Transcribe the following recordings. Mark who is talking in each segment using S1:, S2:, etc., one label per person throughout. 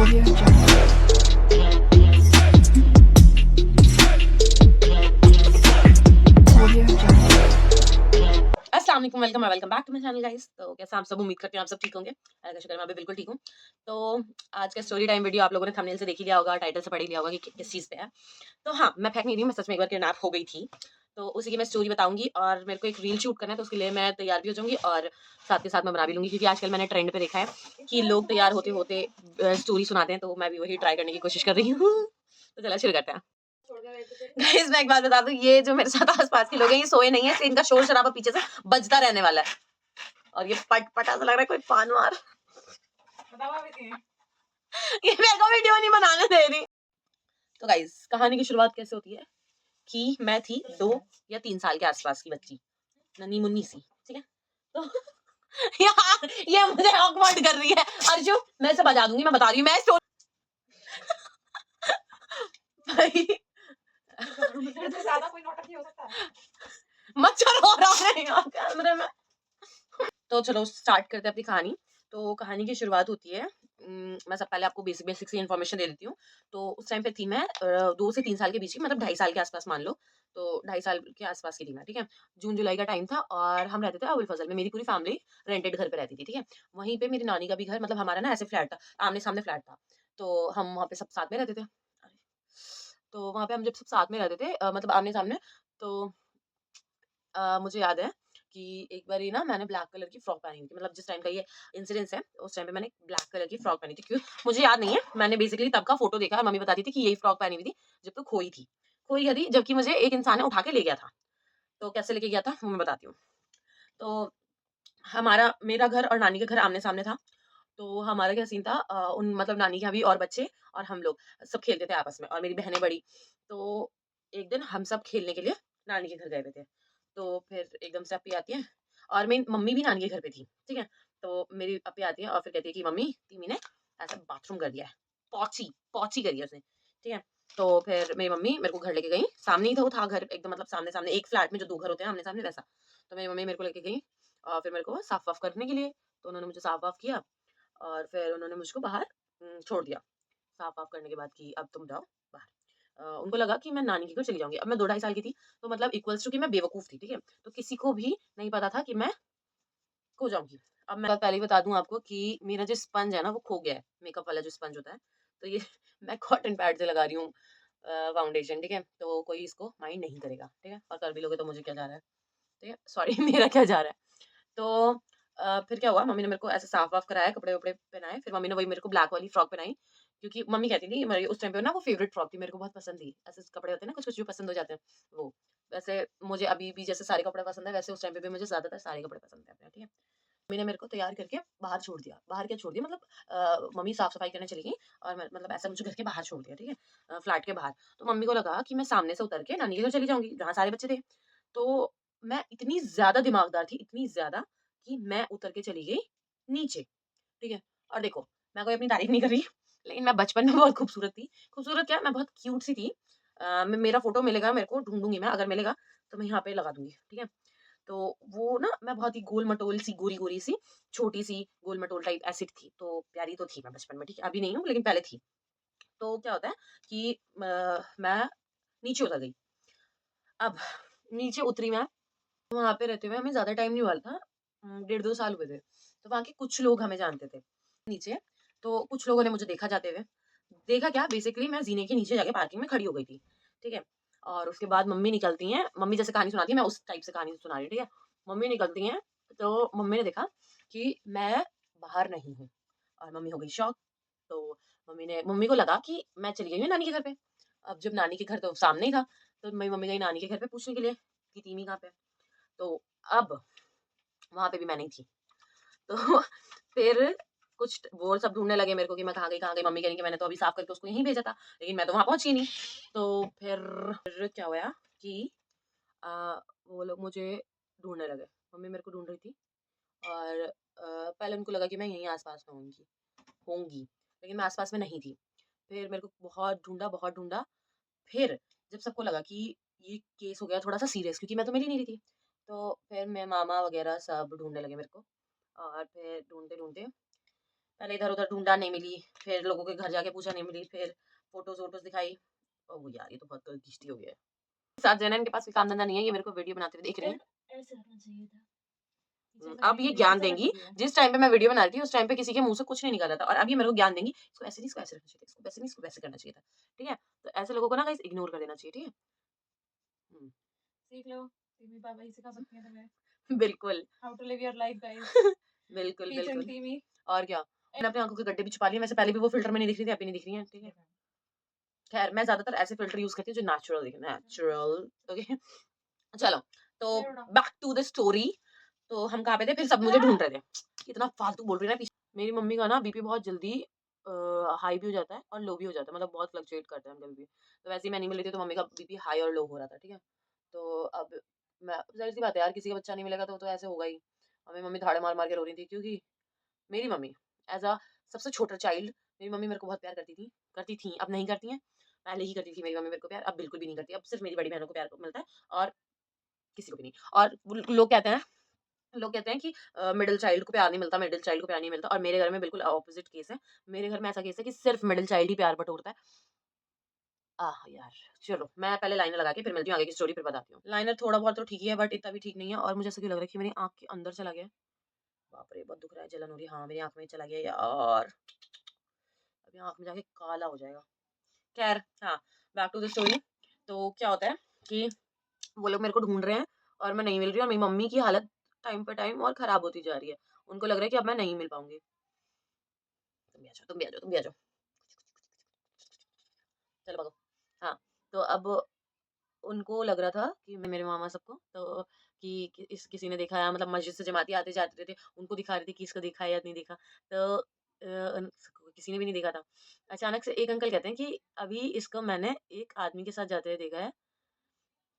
S1: Audio Jungle. Audio Jungle.
S2: अस्सलाम वालेकुम, welcome back to my channel guys. तो कैसे आप सब, उम्मीद करती हूँ आप सब ठीक होंगे। अल्लाह का शुक्र है, मैं भी बिल्कुल ठीक हूँ। तो आज का स्टोरी टाइम वीडियो आप लोगों ने थंबनेल से देख ही लिया होगा, टाइटल से पढ़ ही लिया होगा कि किस चीज़ पे है। तो हाँ, मैं फेंक नहीं रही हूँ, मैं सच में एक बार किडनैप हो गई थी। तो उसी की मैं स्टोरी बताऊंगी और मेरे को एक रील शूट करना है, तो उसके लिए मैं तैयार भी हो जाऊंगी और साथ के साथ मैं बना भी लूंगी, क्योंकि आजकल मैंने ट्रेंड पे देखा है कि लोग तैयार होते होते स्टोरी सुनाते हैं, तो मैं भी वही ट्राई करने की कोशिश कर रही हूँ। तो चला शुरू करते हैं। गाइस मैं एक बात बता दूं, ये जो मेरे साथ आसपास के लोग हैं ये सोए नहीं है, इसलिए इनका शोर शराबा पीछे से बजता रहने वाला है। और ये पट पटा सा लग रहा है कोई पान मार। ये मेरे को वीडियो नहीं बनाने दे रही। तो गाइस कहानी की शुरुआत कैसे होती है कि मैं थी 2 या 3 साल के आसपास की बच्ची, नन्ही मुन्नी सी, ठीक है। तो यार ये मुझे ऑकवर्ड कर रही है। अर्जु मैं इसे बजा दूंगी, मैं बता रही हूँ मैं स्टोरी। भाई मच्छर हो रहा है यहाँ कैमरे में। तो चलो स्टार्ट करते हैं अपनी कहानी। तो कहानी की शुरुआत होती है, मैं सब पहले आपको बेसिक बेसिक सी इन्फॉर्मेशन दे देती हूँ। तो उस टाइम पे थी मैं 2 से 3 साल के बीच की, मतलब 2.5 साल के आसपास मान लो। तो 2.5 साल के आसपास की थी मैं, ठीक है। जून जुलाई का टाइम था और हम रहते थे अबुल फजल में, मेरी पूरी फैमिली रेंटेड घर पे रहती थी, ठीक है। वहीं पे मेरी नानी का भी घर, मतलब हमारा ना ऐसे फ्लैट था, आमने सामने फ्लैट था। तो हम वहाँ पे सब साथ में रहते थे। तो वहाँ पे हम जब सब साथ में रहते थे, मतलब आमने सामने। तो मुझे याद है कि एक बारी ना मैंने ब्लैक कलर की फ्रॉक पहनी हुई थी, मतलब जिस टाइम का ये इंसिडेंस है उस टाइम पे मैंने ब्लैक कलर की फ्रॉक पहनी थी। क्यों मुझे याद नहीं है, मैंने बेसिकली तब का फोटो देखा और मम्मी बताती थी कि यही फ्रॉक पहनी हुई थी जब तो खोई थी। खोई गई थी जबकि मुझे एक इंसान ने उठा के ले गया था। तो कैसे लेके गया था वो मैं बताती हूँ। तो हमारा मेरा घर और नानी का घर आमने सामने था। तो हमारा क्या सीन था, उन मतलब नानी के यहाँ भी और बच्चे और हम लोग सब खेलते थे आपस में, और मेरी बहनें बड़ी। तो एक दिन हम सब खेलने के लिए नानी के घर गए हुए थे। तो फिर एकदम से अपी आती है, और मेरी मम्मी भी नानी के घर पे थी, ठीक है। तो मेरी अपी आती है और फिर कहती है कि मम्मी तिमी ने ऐसा बाथरूम कर दिया है, पौची पौची करी है उसने, ठीक है। तो फिर मेरी मम्मी मेरे को घर लेके गई, सामने ही था वो था घर एकदम, मतलब सामने सामने एक फ्लैट में जो 2 घर होते हैं आमने सामने वैसा। तो मेरी मम्मी मेरे को लेके गई और फिर मेरे को साफ वाफ करने के लिए। तो उन्होंने मुझे साफ वाफ किया और फिर उन्होंने मुझको बाहर छोड़ दिया, साफ वाफ करने के बाद कि अब तुम जाओ बाहर। उनको लगा कि मैं नानी के घर चली जाऊंगी। अब मैं 2 ढाई साल की थी, तो मतलब इक्वल्स टू कि मैं बेवकूफ थी, ठीक है। तो किसी को भी नहीं पता था कि मैं खो जाऊंगी। अब मैं पहले ही बता दूं आपको कि मेरा जो स्पंज है ना वो खो गया है, मेकअप वाला जो स्पंज होता है। तो ये मैं कॉटन पैड से लगा रही हूँ फाउंडेशन, ठीक है। तो कोई इसको माइंड नहीं करेगा, ठीक है। और कर भी लोगे तो मुझे क्या जा रहा है, ठीक है, सॉरी मेरा क्या जा रहा है। तो फिर क्या हुआ, मम्मी ने मेरे को ऐसे साफ-वाफ कराया, कपड़े-वपड़े पहनाए, फिर मम्मी ने वही मेरे को ब्लैक वाली फ्रॉक पहनाई, क्योंकि मम्मी कहती थी मेरी उस टाइम पे ना वो फेवरेट फ्रॉक थी, मेरे को बहुत पसंद थी। ऐसे कपड़े होते हैं ना कुछ-कुछ जो पसंद हो जाते हैं, वो। वैसे मुझे अभी भी जैसे सारे कपड़े पसंद है, वैसे उस टाइम पे भी मुझे ज़्यादातर सारे कपड़े पसंद थे अपने, ठीक है। मम्मी ने मेरे को तैयार करके बाहर छोड़ दिया। बाहर क्या छोड़ दिया, मतलब मम्मी साफ-सफाई करने चली गई और मैं मतलब ऐसा मुझे घर के बाहर छोड़ दिया, ठीक है। फ्लैट के बाहर। तो मम्मी को लगा कि मैं सामने से उतर के नानी के घर चली जाऊँगी, जहाँ सारे बच्चे थे। तो मैं इतनी ज़्यादा दिमागदार थी, इतनी ज़्यादा कि मैं उतर के चली गई नीचे, ठीक है। और देखो, मैं कोई अपनी तारीफ़ नहीं कर रही, लेकिन मैं बचपन में बहुत खूबसूरत थी। खूबसूरत क्या, मैं बहुत क्यूट सी थी। मेरा फ़ोटो मिलेगा मेरे को, ढूँढूँगी मैं, अगर मिलेगा तो मैं यहाँ पे लगा दूँगी, ठीक है। तो वो ना मैं बहुत ही गोल-मटोल सी, गोरी-गोरी सी, छोटी-सी गोल-मटोल टाइप ऐसी थी। तो प्यारी तो थी मैं बचपन में, ठीक है। अभी नहीं हूँ लेकिन पहले थी। तो क्या होता है कि मैं नीचे उतर गई। अब नीचे उतरी मैं, वहाँ पे रहते हुए हमें ज़्यादा टाइम नहीं हुआ था, 1.5-2 साल हुए थे। तो वहाँ के कुछ लोग हमें जानते थे नीचे। तो कुछ लोगों ने मुझे देखा जाते हुए। देखा क्या, बेसिकली मैं जीने के नीचे जाके पार्किंग में खड़ी हो गई थी, ठीक है। और उसके बाद मम्मी निकलती हैं, मम्मी जैसे कहानी सुनाती है मैं उस टाइप से कहानी सुना रही हूँ, ठीक है। मम्मी निकलती हैं, तो मम्मी ने देखा कि मैं बाहर नहीं हूँ और मम्मी हो गई शॉक। तो मम्मी को लगा कि मैं चली गई हूँ नानी के घर पे। अब जब नानी के घर तो सामने ही था, तो मेरी मम्मी गई नानी के घर पे पूछने के लिए कि तीमी कहाँ पे है? तो अब वहाँ पे भी मैं नहीं थी। तो फिर कुछ वो सब ढूँढने लगे मेरे को कि मैं कहाँ गई, कहाँ गई? मम्मी कह रही कि मैंने तो अभी साफ करके उसको यहीं भेजा था, लेकिन मैं तो वहाँ पहुँची नहीं। तो फिर क्या हुआ कि अ, वो लोग मुझे ढूँढने लगे। मम्मी मेरे को ढूँढ रही थी और पहले उनको लगा कि मैं यहीं आस-पास में होंगी होंगी, लेकिन मैं आस-पास में नहीं थी। फिर मेरे को बहुत ढूँढा, फिर जब सबको लगा कि ये केस हो गया थोड़ा-सा सीरियस, क्योंकि मैं तो मिल ही नहीं रही थी। तो फिर मेरे मामा वगैरह सब ढूँढने लगे मेरे को और फिर ढूँढते-ढूँढते पहले इधर-उधर ढूँढा, नहीं मिली, फिर लोगों के घर जाके पूछा, नहीं मिली, फिर फ़ोटोज़-वोटोज़ दिखाई। ओह यार! ये तो बहुत गलती हो गया है। साथ जो है ना, इनके पास कोई काम-धंधा नहीं है, ये मेरे को वीडियो बनाते हुए देख रही हैं।
S3: ऐसे करना चाहिए था।
S2: अब ये ज्ञान देंगी, जिस टाइम पे मैं वीडियो बना रही थी, उस टाइम पे किसी के मुँह से कुछ नहीं निकल रहा था और अब ये मेरे को ज्ञान देंगी, इसको ऐसे नहीं, इसको ऐसे रखना चाहिए था, इसको वैसे नहीं, इसको वैसे करना चाहिए था। ठीक है? तो ऐसे लोगों को ना गाइस इग्नोर कर देना चाहिए, ठीक है? हुँ,
S3: सीख लो, टीमी पापा ही सिखा सकती हैं तुम्हें।
S2: बिल्कुल।
S3: How to live your life guys.
S2: बिल्कुल,
S3: टीच एंड
S2: बिल्कुल।
S3: टीमी।
S2: और क्या? मैंने अपनी आँखों के गड्ढे भी छुपा लिए, वैसे पहले भी वो फ़िल्टर में नहीं दिख रही थी, अभी नहीं दिख रही हैं, ठीक है? खैर मैं ज़्यादातर ऐसे फ़िल्टर यूज़ करती हूँ जो नेचुरल दिखे, नेचुरल, ओके? चलो, तो बैक टू द स्टोरी। तो हम कहाँ पे थे? फिर सब मुझे ढूँढ रहे थे। इतना फालतू बोल रही है ना पीछे। मेरी मम्मी का ना बीपी बहुत जल्दी हाई भी हो जाता है और लो भी हो जाता है, मतलब बहुत फ्लक्चुएट करता है उनका बीपी। तो वैसे ही मैं नहीं मिल रही थी तो मम्मी का बीपी हाई और लो हो रहा था, ठीक है? तो अब मैं ज़ाहिर-सी बात है यार, किसी का बच्चा नहीं मिलेगा तो ऐसे होगा ही। और मेरी मम्मी धाड़े मार-मार के रो रही थी क्योंकि मेरी मम्मी एज़ अ सबसे छोटा चाइल्ड, मेरी मम्मी मेरे को बहुत प्यार करती थी, अब नहीं करती हैं। पहले ही करती थी मेरी मम्मी मेरे को प्यार, अब बिल्कुल भी नहीं करती। अब सिर्फ़ मेरी बड़ी बहनों को प्यार मिलता है और किसी को भी नहीं। और वो लोग कहते हैं कि मिडल चाइल्ड को प्यार नहीं मिलता, मिडल चाइल्ड को प्यार नहीं मिलता, और मेरे घर में बिल्कुल ऑपोज़िट केस है। मेरे घर में ऐसा केस है कि सिर्फ़ मिडल चाइल्ड ही प्यार बटोरता है। आह यार! चलो मैं पहले लाइनर लगा के फिर मिलती हूँ, आगे की स्टोरी फिर बताती हूँ। लाइनर थोड़ा बहुत तो ठीक ही है बट इतना भी ठीक नहीं है और मुझे ऐसा क्यों लग रहा है कि मेरी आँख के अंदर चला गया है। बाप रे! बहुत दुख रहा है, जलन हो रही है। हाँ, मेरी आँख में ही चला गया यार। अभी आँख में जाके काला हो जाएगा। ख़ैर हाँ, बैक टू द स्टोरी। तो क्या होता है कि वो लोग मेरे को ढूँढ रहे हैं और मैं नहीं मिल रही हूँ और मेरी मम्मी की हालत टाइम पे टाइम और ख़राब होती जा रही है। उनको लग रहा है कि अब मैं नहीं मिल पाऊँगी। तुम भी आ जाओ, तुम भी आ जाओ, तुम भी आ जाओ। चलो भागो। हाँ, तो अब उनको लग रहा था कि मेरे मामा सबको तो कि इस किसी ने देखा है, मतलब मस्जिद से जमाती आते जाते थे, उनको दिखा रही थी कि इसको देखा है या नहीं देखा। तो किसी ने भी नहीं देखा था। अचानक से एक अंकल कहते हैं कि अभी इसको मैंने एक आदमी के साथ जाते हुए देखा है,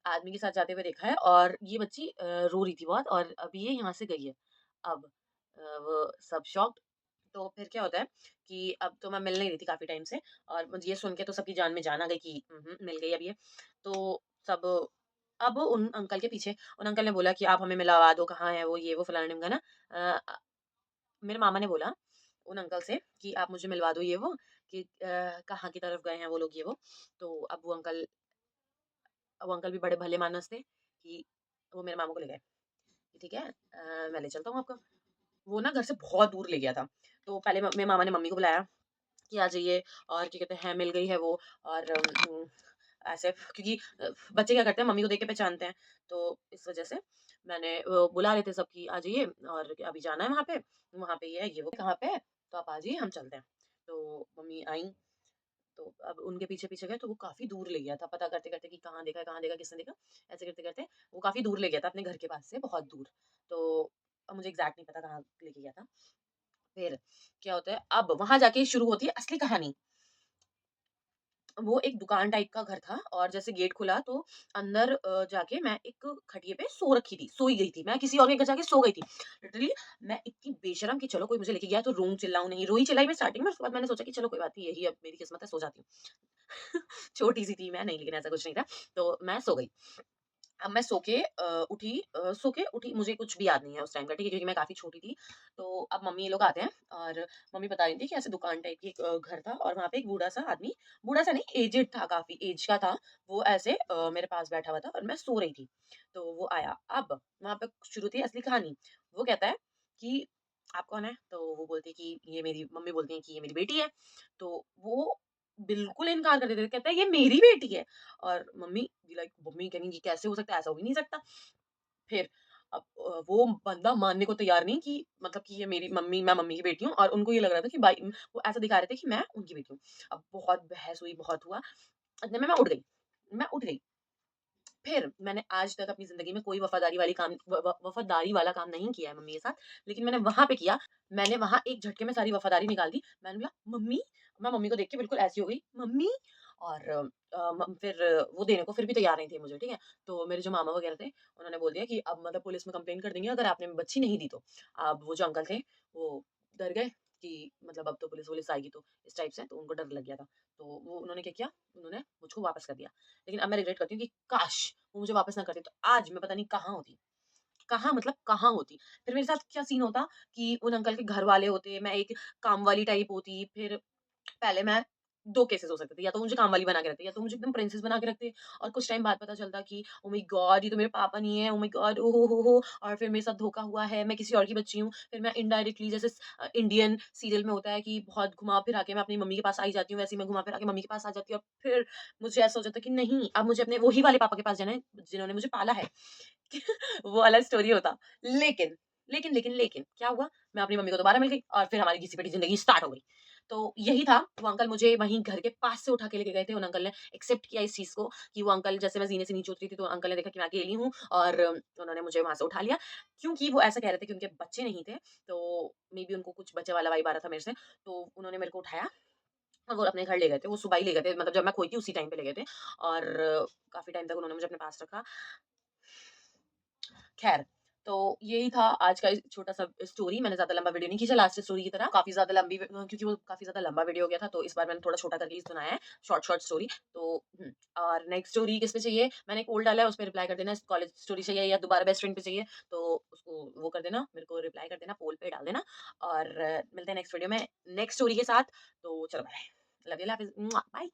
S2: आदमी के साथ जाते हुए देखा है और ये बच्ची रो रही थी बहुत और अभी ये यहाँ से गई है। अब वो सब शॉक्ड। तो फिर क्या होता है कि अब तो मैं मिल नहीं रही थी काफ़ी टाइम से और मुझे ये सुन के तो सबकी जान में जान आ गई कि मिल गई अब ये। तो सब अब उन अंकल के पीछे, उन अंकल ने बोला कि आप हमें मिलवा दो, कहाँ है वो, ये वो फलाना-ढिमकाना। मेरे मामा ने बोला उन अंकल से कि आप मुझे मिलवा दो ये वो, कि कहाँ की तरफ गए हैं वो लोग ये वो। तो अब वो अंकल भी बड़े भले मानस थे कि वो मेरे मामू को ले गए कि ठीक है, मैं ले चलता हूँ आपको। वो ना घर से बहुत दूर ले गया था। तो पहले मेरे मामा ने मम्मी को बुलाया कि आ जाइए और क्या कहते हैं, मिल गई है वो। और ऐसे क्योंकि बच्चे क्या करते हैं, मम्मी को देख के पहचानते हैं। तो इस वजह से मैंने बुला रहे थे सब कि आ जाइए और अभी जाना है वहाँ पे ये है ये वो, कहाँ पे है? तो आप आ जाइए, हम चलते हैं। तो मम्मी आई, तो अब उनके पीछे-पीछे गए तो वो काफ़ी दूर ले गया था, पता करते-करते कि कहाँ देखा, किसने देखा? ऐसे करते-करते वो काफ़ी दूर ले गया था अपने घर के पास से, बहुत दूर। तो अब मुझे एग्ज़ैक्ट नहीं पता कहाँ लेके गया था। फिर क्या होता है, अब वहाँ जाके शुरू होती है असली कहानी। वो एक दुकान टाइप का घर था और जैसे गेट खुला तो अंदर जाके मैं एक खटिए पे सोई गई थी। मैं किसी और के घर जाके सो गई थी। लिटरली मैं इतनी बेशर्म कि चलो कोई मुझे लेके गया तो रोऊँ चिल्लाऊँ नहीं। रोई चिल्लाई मैं स्टार्टिंग में, उसके बाद मैंने सोचा कि चलो कोई बात नहीं, यही अब मेरी किस्मत है, सो जाती हूँ। छोटी-सी थी मैं, नहीं, लेकिन ऐसा कुछ नहीं था। तो मैं सो गई। अब मैं सो के उठी, मुझे कुछ भी याद नहीं है उस टाइम का, ठीक है? क्योंकि मैं काफ़ी छोटी थी। तो अब मम्मी ये लोग आते हैं और मम्मी बता रही थी कि ऐसे दुकान टाइप की एक घर था और वहाँ पे एक बूढ़ा-सा आदमी, बूढ़ा-सा नहीं, एजेड था, काफ़ी ऐज का था। वो ऐसे मेरे पास बैठा हुआ था और मैं सो रही थी। तो वो आया। अब वहाँ पे शुरू होती है असली कहानी। वो कहता है कि आप कौन हैं? तो वो बोलती है कि ये मेरी मम्मी बोलती हैं कि ये मेरी बेटी है। तो वो बिल्कुल इनकार कर देते थे। कहता है ये मेरी बेटी है। और मम्मी कहेंगी कि कैसे हो सकता है? ऐसा हो ही नहीं सकता। फिर अब वो बंदा मानने को तैयार नहीं कि मतलब कि ये मेरी मम्मी, मैं मम्मी की बेटी हूँ, और उनको ये लग रहा था कि वो ऐसा दिखा रहे थे कि मैं उनकी बेटी हूँ। अब बहुत बहस हुई, बहुत हुआ। इतने में मैं उठ गई। मैं उठ गई। फिर मैंने आज तक अपनी ज़िंदगी में कोई वफ़ादारी वाला काम नहीं किया है मम्मी के साथ, लेकिन मैंने वहाँ पे किया। मैंने वहाँ एक झटके में सारी वफ़ादारी निकाल दी। मैंने बोला, "मम्मी।" मैं मम्मी को देख के बिल्कुल ऐसी हो गई, "मम्मी।" और फिर वो देने को फिर भी तैयार नहीं थे मुझे, ठीक है? तो मेरे जो मामा वग़ैरह थे, उन्होंने बोल दिया कि अब मतलब पुलिस में कंप्लेंट कर देंगे अगर आपने बच्ची नहीं दी तो। अब वो जो अंकल थे, वो डर गए कि मतलब अब तो पुलिस-वुलिस आएगी, तो इस टाइप से, तो उनको डर लग गया था। तो वो उन्होंने क्या किया, उन्होंने मुझको वापस कर दिया। लेकिन अब मैं रिग्रेट करती हूँ कि काश! वो मुझे वापस ना करते तो आज मैं पता नहीं कहाँ होती। कहाँ मतलब कहाँ होती। फिर मेरे साथ क्या सीन होता कि उन अंकल के घर वाले होते, मैं एक काम वाली टाइप होती, फिर पहले मैं 2 केसेस हो सकते थे, या तो मुझे काम वाली बना के रखते, या तो मुझे एकदम प्रिंसेस बना के रखते, और कुछ टाइम बाद पता चलता कि ओह माय गॉड! ये तो मेरे पापा नहीं है, ओह माय गॉड! ओह हो! और फिर मेरे साथ धोखा हुआ है, मैं किसी और की बच्ची हूँ। फिर मैं इनडायरेक्टली जैसे इंडियन सीरियल में होता है कि बहुत घुमा-फिरा के मैं अपनी मम्मी के पास आ ही जाती हूँ, वैसे ही मैं घुमा-फिरा के मम्मी के पास आ जाती हूँ। और फिर मुझे ऐसा हो जाता है कि नहीं, अब मुझे अपने वही वाले पापा के पास जाना है, जिन्होंने मुझे पाला है। वो अलग स्टोरी होता। लेकिन, लेकिन क्या हुआ? मैं अपनी मम्मी को दोबारा मिल गई और फिर हमारी घिसी-पिटी ज़िंदगी स्टार्ट हो गई। तो यही था, वो अंकल मुझे वहीं घर के पास से उठा के लेके गए थे। उन अंकल ने एक्सेप्ट किया इस चीज़ को कि वो अंकल, जैसे मैं ज़ीने से नीचे उतरी थी, तो अंकल ने देखा कि मैं अकेली हूँ, और उन्होंने मुझे वहाँ से उठा लिया। क्योंकि वो ऐसा कह रहे थे कि उनके बच्चे नहीं थे, तो मेबी उनको कुछ बच्चे वाला वाइब आ रहा था मेरे से, तो उन्होंने मेरे को उठाया और वो अपने घर ले गए थे। वो सुबह ही ले गए थे, मतलब जब मैं खोई थी उसी टाइम पे ले गए थे, और काफ़ी टाइम तक उन्होंने मुझे अपने पास रखा। ख़ैर, तो यही था आज का छोटा-सा स्टोरी। मैंने ज़्यादा लंबा वीडियो नहीं खींचा लास्ट स्टोरी की तरह, काफ़ी ज़्यादा लंबी क्योंकि वो काफ़ी ज़्यादा लंबा वीडियो हो गया था, तो इस बार मैंने थोड़ा छोटा करके ही सुनाया है, शॉर्ट स्टोरी। तो और नेक्स्ट स्टोरी किस पे चाहिए? मैंने एक पोल डाला है, उस पे रिप्लाई कर देना, कॉलेज स्टोरी चाहिए या दोबारा बेस्ट फ्रेंड पे चाहिए, तो उसको वो कर देना, मेरे को रिप्लाई कर देना, पोल पे डाल देना, और मिलते हैं नेक्स्ट वीडियो में नेक्स्ट स्टोरी के साथ। तो चलो बाय। Love you, bye.